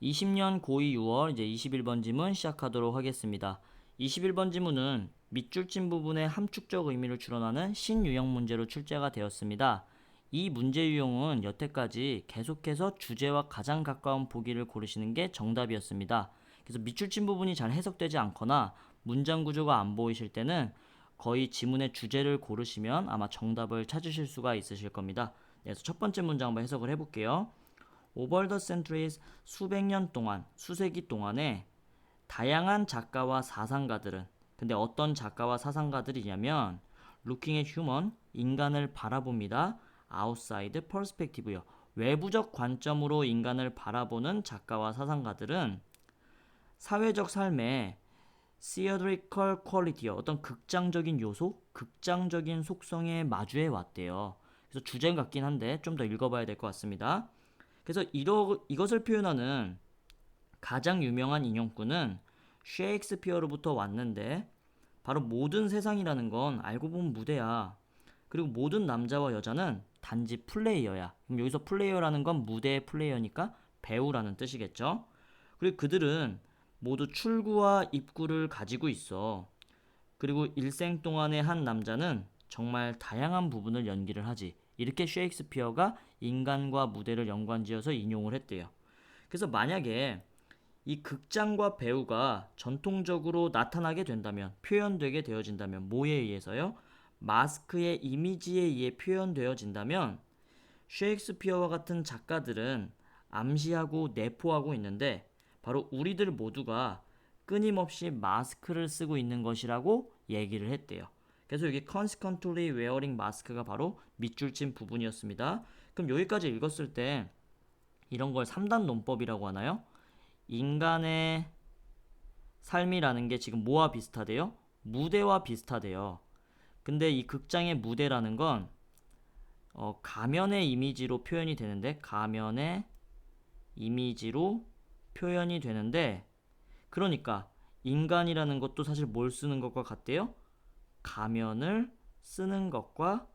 20년 고2 6월 이제 21번 지문 시작하도록 하겠습니다. 21번 지문은 밑줄진 부분에 함축적 의미를 추론하는 신유형 문제로 출제가 되었습니다. 이 문제 유형은 여태까지 계속해서 주제와 가장 가까운 보기를 고르시는 게 정답이었습니다. 그래서 밑줄진 부분이 잘 해석되지 않거나 문장 구조가 안 보이실 때는 거의 지문의 주제를 고르시면 아마 정답을 찾으실 수가 있으실 겁니다. 그래서 첫 번째 문장 한번 해석을 해볼게요. Over the centuries, 수백 년 동안, 수세기 동안에 다양한 작가와 사상가들은, 근데 어떤 작가와 사상가들이냐면 looking at human, 인간을 바라봅니다. outside perspective요. 외부적 관점으로 인간을 바라보는 작가와 사상가들은 사회적 삶의 theatrical quality요. 어떤 극장적인 요소, 극장적인 속성에 마주해 왔대요. 그래서 주제 같긴 한데 좀 더 읽어봐야 될 것 같습니다. 그래서 이것을 표현하는 가장 유명한 인용구는 셰익스피어로부터 왔는데 바로 모든 세상이라는 건 알고 보면 무대야. 그리고 모든 남자와 여자는 단지 플레이어야. 그럼 여기서 플레이어라는 건 무대의 플레이어니까 배우라는 뜻이겠죠. 그리고 그들은 모두 출구와 입구를 가지고 있어. 그리고 일생 동안의 한 남자는 정말 다양한 부분을 연기를 하지. 이렇게 셰익스피어가 인간과 무대를 연관지어서 인용을 했대요. 그래서 만약에 이 극장과 배우가 전통적으로 나타나게 된다면, 표현되게 되어진다면 뭐에 의해서요? 마스크의 이미지에 의해 표현되어진다면 셰익스피어와 같은 작가들은 암시하고 내포하고 있는데 바로 우리들 모두가 끊임없이 마스크를 쓰고 있는 것이라고 얘기를 했대요. 그래서 여기 consequently wearing mask가 바로 밑줄친 부분이었습니다. 그럼 여기까지 읽었을 때 이런 걸 3단 논법이라고 하나요? 인간의 삶이라는 게 지금 뭐와 비슷하대요? 무대와 비슷하대요. 근데 이 극장의 무대라는 건 가면의 이미지로 표현이 되는데 가면의 이미지로 표현이 되는데 그러니까 인간이라는 것도 사실 뭘 쓰는 것과 같대요? 가면을 쓰는 것과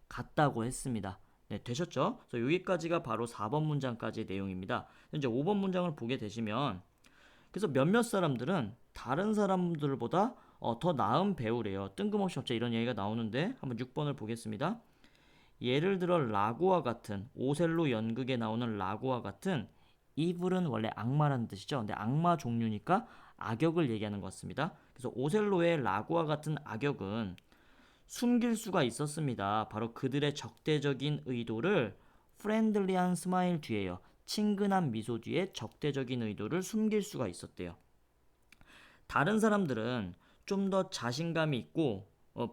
같다고 했습니다. 네, 되셨죠? 그래서 여기까지가 바로 4번 문장까지의 내용입니다. 이제 5번 문장을 보게 되시면 그래서 몇몇 사람들은 다른 사람들보다 더 나은 배우래요. 뜬금없이 갑자기 이런 얘기가 나오는데 한번 6번을 보겠습니다. 예를 들어 라고와 같은 오셀로 연극에 나오는 라고와 같은 이블은 원래 악마라는 뜻이죠. 근데 악마 종류니까 악역을 얘기하는 것 같습니다. 그래서 오셀로의 라고와 같은 악역은 숨길 수가 있었습니다. 바로 그들의 적대적인 의도를 프렌들리한 스마일 뒤에요. 친근한 미소 뒤에 적대적인 의도를 숨길 수가 있었대요. 다른 사람들은 좀 더 자신감이 있고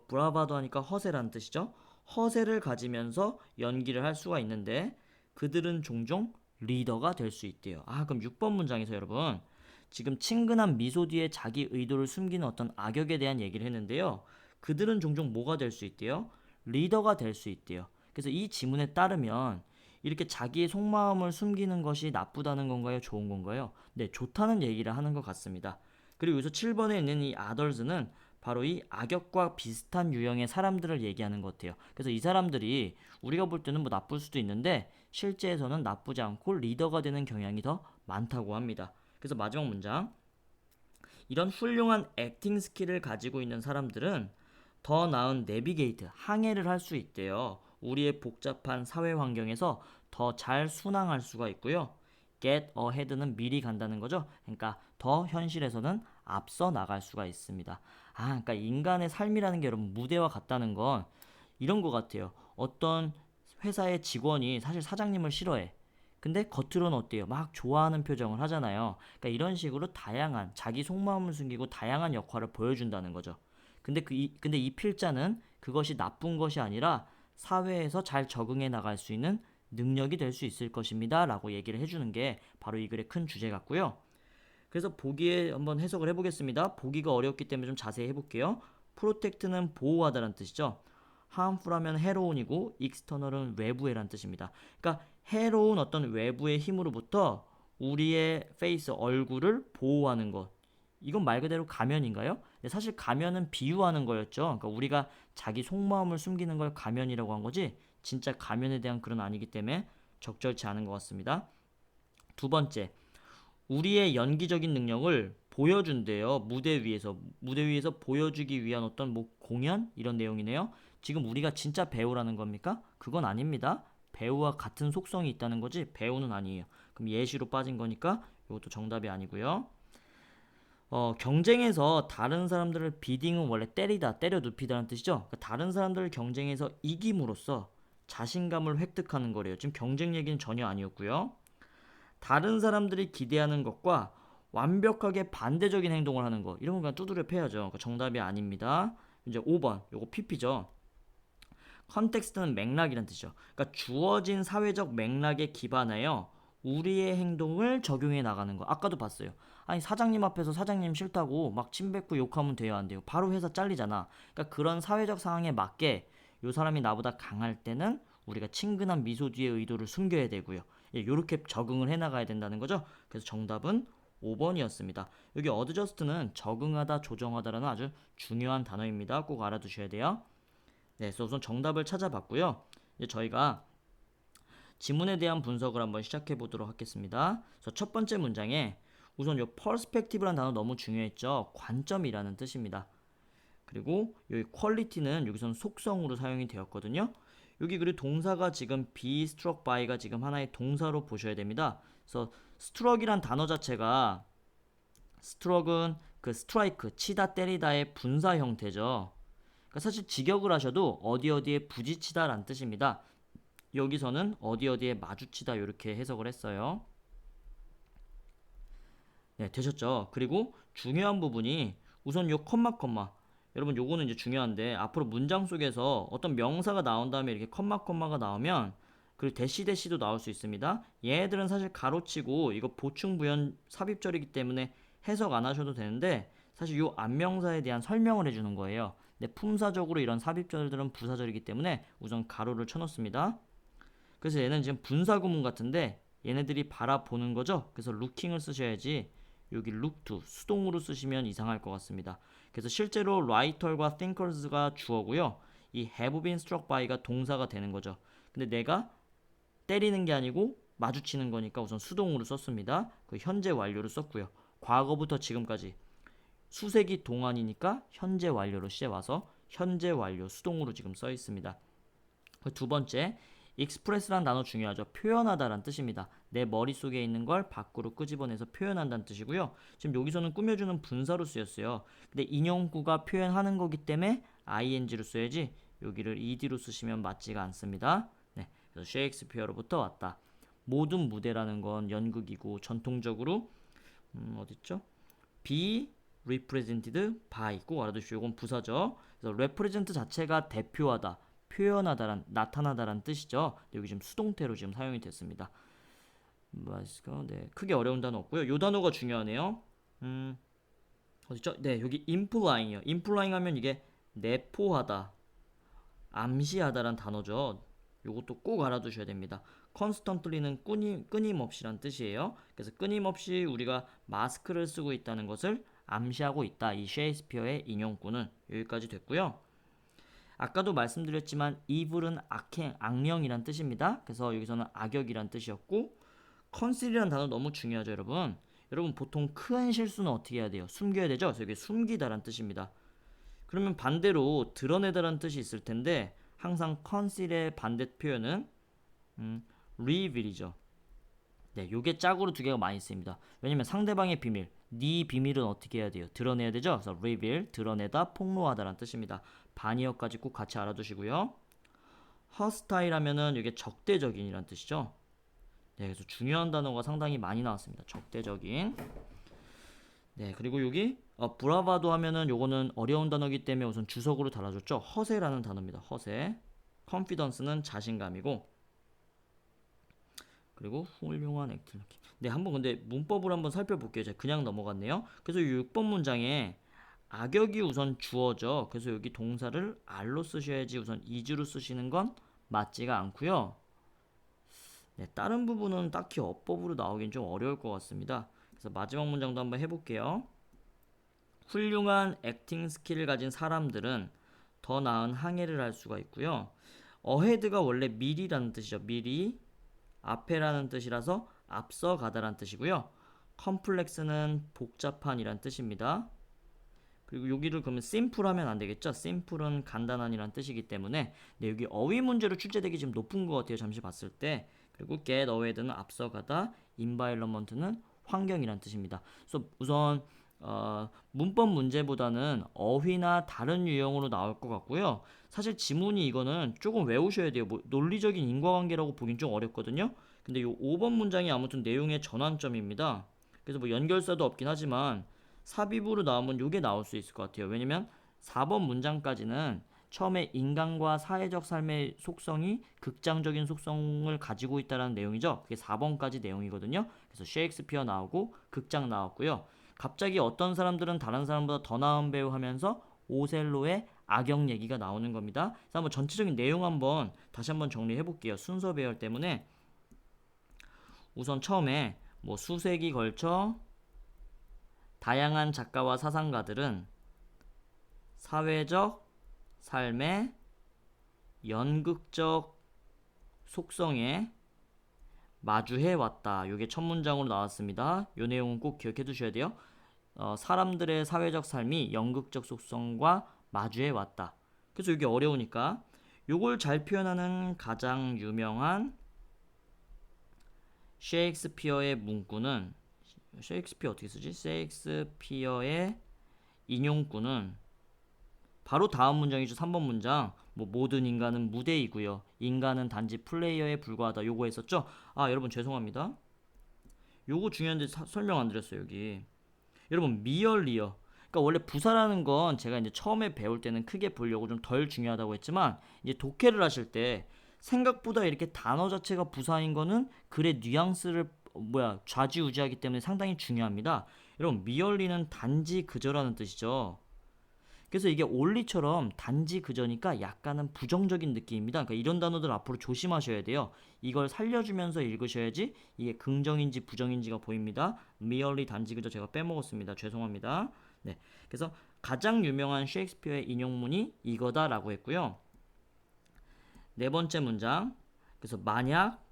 브라바도 하니까 허세라는 뜻이죠. 허세를 가지면서 연기를 할 수가 있는데 그들은 종종 리더가 될 수 있대요. 그럼 6번 문장에서 여러분 지금 친근한 미소 뒤에 자기 의도를 숨기는 어떤 악역에 대한 얘기를 했는데요. 그들은 종종 뭐가 될 수 있대요? 리더가 될 수 있대요. 그래서 이 지문에 따르면 이렇게 자기의 속마음을 숨기는 것이 나쁘다는 건가요? 좋은 건가요? 네, 좋다는 얘기를 하는 것 같습니다. 그리고 여기서 7번에 있는 이 others는 바로 이 악역과 비슷한 유형의 사람들을 얘기하는 것 같아요. 그래서 이 사람들이 우리가 볼 때는 뭐 나쁠 수도 있는데 실제에서는 나쁘지 않고 리더가 되는 경향이 더 많다고 합니다. 그래서 마지막 문장. 이런 훌륭한 액팅 스킬을 가지고 있는 사람들은 더 나은 내비게이트, 항해를 할 수 있대요. 우리의 복잡한 사회 환경에서 더 잘 순항할 수가 있고요. get ahead는 미리 간다는 거죠. 그러니까 더 현실에서는 앞서 나갈 수가 있습니다. 그러니까 인간의 삶이라는 게 여러분 무대와 같다는 건 이런 것 같아요. 어떤 회사의 직원이 사실 사장님을 싫어해. 근데 겉으로는 어때요? 막 좋아하는 표정을 하잖아요. 그러니까 이런 식으로 다양한 자기 속마음을 숨기고 다양한 역할을 보여준다는 거죠. 근데 이 필자는 그것이 나쁜 것이 아니라 사회에서 잘 적응해 나갈 수 있는 능력이 될 수 있을 것입니다. 라고 얘기를 해주는 게 바로 이 글의 큰 주제 같고요. 그래서 보기에 한번 해석을 해보겠습니다. 보기가 어렵기 때문에 좀 자세히 해볼게요. 프로텍트는 보호하다라는 뜻이죠. harmful하면 해로운이고 external은 외부에란 뜻입니다. 그러니까 해로운 어떤 외부의 힘으로부터 우리의 페이스, 얼굴을 보호하는 것. 이건 말 그대로 가면인가요? 사실 가면은 비유하는 거였죠. 그러니까 우리가 자기 속마음을 숨기는 걸 가면이라고 한 거지 진짜 가면에 대한 글은 아니기 때문에 적절치 않은 것 같습니다. 두 번째, 우리의 연기적인 능력을 보여준대요. 무대 위에서 보여주기 위한 어떤 뭐 공연 이런 내용이네요. 지금 우리가 진짜 배우라는 겁니까? 그건 아닙니다. 배우와 같은 속성이 있다는 거지 배우는 아니에요. 그럼 예시로 빠진 거니까 이것도 정답이 아니고요. 경쟁에서 다른 사람들을 비딩은 원래 때리다, 때려 눕히다는 뜻이죠. 그러니까 다른 사람들을 경쟁에서 이김으로써 자신감을 획득하는 거래요. 지금 경쟁 얘기는 전혀 아니었고요. 다른 사람들이 기대하는 것과 완벽하게 반대적인 행동을 하는 거 이런 건 그냥 두드려 패야죠. 그러니까 정답이 아닙니다. 이제 5번 요거 PP죠. 컨텍스트는 맥락이란 뜻이죠. 그러니까 주어진 사회적 맥락에 기반하여 우리의 행동을 적용해 나가는 거. 아까도 봤어요. 아니 사장님 앞에서 사장님 싫다고 막 침뱉고 욕하면 돼요 안 돼요? 바로 회사 잘리잖아. 그러니까 그런 사회적 상황에 맞게 요 사람이 나보다 강할 때는 우리가 친근한 미소 뒤에 의도를 숨겨야 되고요. 예, 요렇게 적응을 해 나가야 된다는 거죠. 그래서 정답은 5번이었습니다. 여기 어드저스트는 적응하다, 조정하다라는 아주 중요한 단어입니다. 꼭 알아두셔야 돼요. 네, 그래서 우선 정답을 찾아봤고요. 이제 저희가 지문에 대한 분석을 한번 시작해 보도록 하겠습니다. 그래서 첫 번째 문장에 우선 요 perspective라는 단어 너무 중요했죠. 관점이라는 뜻입니다. 그리고 여기 quality는 여기서는 속성으로 사용이 되었거든요. 여기 그리고 동사가 지금 be struck by가 지금 하나의 동사로 보셔야 됩니다. 그래서 struck이란 단어 자체가 struck은 그 strike, 치다 때리다의 분사 형태죠. 그러니까 사실 직역을 하셔도 어디 어디에 부딪히다라는 뜻입니다. 여기서는 어디 어디에 마주치다 이렇게 해석을 했어요. 네, 되셨죠? 그리고 중요한 부분이 우선 요 컴마 여러분 요거는 이제 중요한데 앞으로 문장 속에서 어떤 명사가 나온 다음에 이렇게 컴마가 나오면 그리고 대시도 나올 수 있습니다. 얘네들은 사실 가로치고 이거 보충 부연 삽입절이기 때문에 해석 안 하셔도 되는데 사실 요 안명사에 대한 설명을 해주는 거예요. 근데 품사적으로 이런 삽입절들은 부사절이기 때문에 우선 가로를 쳐놓습니다. 그래서 얘는 지금 분사구문 같은데 얘네들이 바라보는 거죠. 그래서 looking을 쓰셔야지 여기 look to 수동으로 쓰시면 이상할 것 같습니다. 그래서 실제로 writer과 thinkers가 주어고요. 이 have been struck by가 동사가 되는 거죠. 근데 내가 때리는 게 아니고 마주치는 거니까 우선 수동으로 썼습니다. 그 현재 완료를 썼고요. 과거부터 지금까지 수세기 동안이니까 현재 완료로 시제 와서 현재 완료 수동으로 지금 써 있습니다. 두 번째, express라는 단어 중요하죠. 표현하다라는 뜻입니다. 내 머릿속에 있는 걸 밖으로 끄집어내서 표현한다는 뜻이고요. 지금 여기서는 꾸며주는 분사로 쓰였어요. 근데 인용구가 표현하는 거기 때문에 ing로 써야지 여기를 ed로 쓰시면 맞지가 않습니다. 네, 그래서 셰익스피어로부터 왔다. 모든 무대라는 건 연극이고 전통적으로 어딨죠? be represented by 꼭 알아두시고 이건 부사죠. 그래서 represent 자체가 대표하다, 표현하다란 나타나다란 뜻이죠. 여기 지금 수동태로 지금 사용이 됐습니다. 네, 크게 어려운 단어 없고요. 요 단어가 중요하네요. 어디죠? 네, 여기 implying이요. implying 하면 이게 내포하다, 암시하다란 단어죠. 요것도 꼭 알아두셔야 됩니다. constantly는 끊임없이란 뜻이에요. 그래서 끊임없이 우리가 마스크를 쓰고 있다는 것을 암시하고 있다. 이 셰익스피어의 인용구는 여기까지 됐고요. 아까도 말씀드렸지만 evil은 악령이란 뜻입니다. 그래서 여기서는 악역이란 뜻이었고 conceal이란 단어 너무 중요하죠, 여러분. 여러분 보통 큰 실수는 어떻게 해야 돼요? 숨겨야 되죠? 그래서 여기 숨기다란 뜻입니다. 그러면 반대로 드러내다란 뜻이 있을 텐데 항상 conceal의 반대 표현은 reveal이죠. 네, 요게 짝으로 두 개가 많이 쓰입니다. 왜냐면 상대방의 비밀, 네 비밀은 어떻게 해야 돼요? 드러내야 되죠? 그래서 reveal, 드러내다, 폭로하다라는 뜻입니다. 반의어까지 꼭 같이 알아두시고요. hostile 하면은 이게 적대적인이란 뜻이죠. 네, 그래서 중요한 단어가 상당히 많이 나왔습니다. 적대적인. 네, 그리고 여기 브라바도 하면은 요거는 어려운 단어이기 때문에 우선 주석으로 달아줬죠. 허세라는 단어입니다. 허세. confidence는 자신감이고 그리고 훌륭한 액팅 느낌. 네, 한번 근데 문법을 한번 살펴볼게요. 제가 그냥 넘어갔네요. 그래서 6번 문장에 악역이 우선 주어져. 그래서 여기 동사를 R로 쓰셔야지 우선 is로 쓰시는 건 맞지가 않고요. 네, 다른 부분은 딱히 어법으로 나오긴 좀 어려울 것 같습니다. 그래서 마지막 문장도 한번 해볼게요. 훌륭한 액팅 스킬을 가진 사람들은 더 나은 항해를 할 수가 있고요. ahead가 원래 미리라는 뜻이죠. 미리 앞에라는 뜻이라서 앞서 가다라는 뜻이고요. 컴플렉스는 복잡한이란 뜻입니다. 그리고 여기를 그러면 심플 하면 안 되겠죠? 심플은 간단한이란 뜻이기 때문에 네, 여기 어휘 문제로 출제되기 지금 높은 것 같아요. 잠시 봤을 때. 그리고 get ahead는 앞서가다, environment는 환경이란 뜻입니다. 그래서 우선 문법 문제보다는 어휘나 다른 유형으로 나올 것 같고요. 사실 지문이 이거는 조금 외우셔야 돼요. 뭐 논리적인 인과관계라고 보긴 좀 어렵거든요. 근데 이 5번 문장이 아무튼 내용의 전환점입니다. 그래서 뭐 연결사도 없긴 하지만 삽입으로 나오면 이게 나올 수 있을 것 같아요. 왜냐면 4번 문장까지는 처음에 인간과 사회적 삶의 속성이 극장적인 속성을 가지고 있다는 내용이죠. 그게 4번까지 내용이거든요. 그래서 셰익스피어 나오고 극장 나왔고요. 갑자기 어떤 사람들은 다른 사람보다 더 나은 배우 하면서 오셀로의 악역 얘기가 나오는 겁니다. 그래서 한번 전체적인 내용 한번 다시 한번 정리해 볼게요. 순서 배열 때문에 우선 처음에 뭐 수세기 걸쳐 다양한 작가와 사상가들은 사회적 삶의 연극적 속성에 마주해 왔다. 이게 첫 문장으로 나왔습니다. 이 내용은 꼭 기억해 두셔야 돼요. 사람들의 사회적 삶이 연극적 속성과 마주해 왔다. 그래서 이게 어려우니까 이걸 잘 표현하는 가장 유명한 셰익스피어의 문구는 셰익스피어 어떻게 쓰지? 셰익스피어의 인용구는 바로 다음 문장이죠. 3번 문장. 뭐 모든 인간은 무대이고요. 인간은 단지 플레이어에 불과하다. 요거 했었죠? 아, 여러분 죄송합니다. 요거 중요한데 설명 안 드렸어요, 여기. 여러분 미얼리어. 그러니까 원래 부사라는 건 제가 이제 처음에 배울 때는 크게 보려고 좀 덜 중요하다고 했지만 이제 독해를 하실 때 생각보다 이렇게 단어 자체가 부사인 거는 글의 뉘앙스를 좌지우지하기 때문에 상당히 중요합니다. 여러분 미얼리는 단지 그저라는 뜻이죠. 그래서 이게 올리처럼 단지 그저니까 약간은 부정적인 느낌입니다. 그러니까 이런 단어들 앞으로 조심하셔야 돼요. 이걸 살려주면서 읽으셔야지 이게 긍정인지 부정인지가 보입니다. merely 단지 그저 제가 빼먹었습니다. 죄송합니다. 네, 그래서 가장 유명한 셰익스피어의 인용문이 이거다라고 했고요. 네 번째 문장. 그래서 만약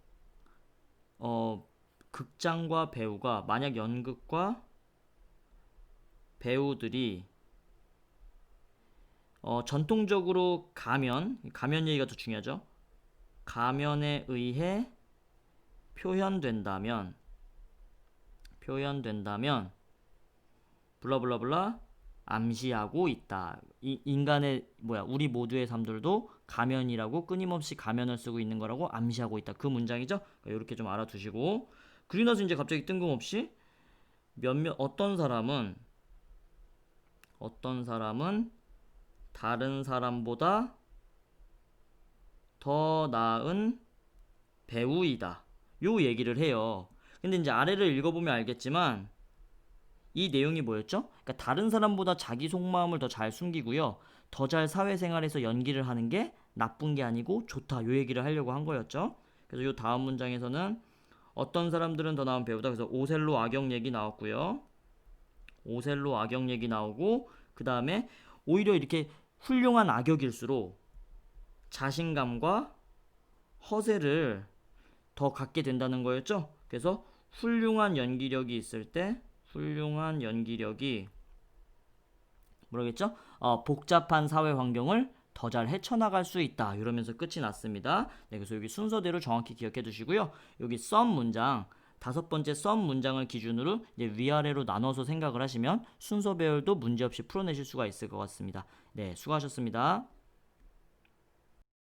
극장과 배우가 만약 연극과 배우들이 전통적으로 가면 얘기가 더 중요하죠. 가면에 의해 표현된다면 블라블라블라 암시하고 있다. 인간의 우리 모두의 삶들도 가면이라고 끊임없이 가면을 쓰고 있는 거라고 암시하고 있다. 그 문장이죠. 이렇게 좀 알아두시고 그리고 나서 이제 갑자기 뜬금없이 어떤 사람은 다른 사람보다 더 나은 배우이다. 요 얘기를 해요. 근데 이제 아래를 읽어보면 알겠지만 이 내용이 뭐였죠? 그러니까 다른 사람보다 자기 속마음을 더 잘 숨기고요. 더 잘 사회생활에서 연기를 하는 게 나쁜 게 아니고 좋다. 요 얘기를 하려고 한 거였죠. 그래서 요 다음 문장에서는 어떤 사람들은 더 나은 배우다. 그래서 오셀로 악역 얘기 나왔고요. 오셀로 악역 얘기 나오고 그 다음에 오히려 이렇게 훌륭한 악역일수록 자신감과 허세를 더 갖게 된다는 거였죠. 그래서 훌륭한 연기력이 있을 때 훌륭한 연기력이 뭐라겠죠? 복잡한 사회 환경을 더 잘 헤쳐나갈 수 있다. 이러면서 끝이 났습니다. 네, 그래서 여기 순서대로 정확히 기억해 두시고요. 여기 썸 문장 다섯 번째 썸 문장을 기준으로 이제 위아래로 나눠서 생각을 하시면 순서 배열도 문제없이 풀어내실 수가 있을 것 같습니다. 네, 수고하셨습니다.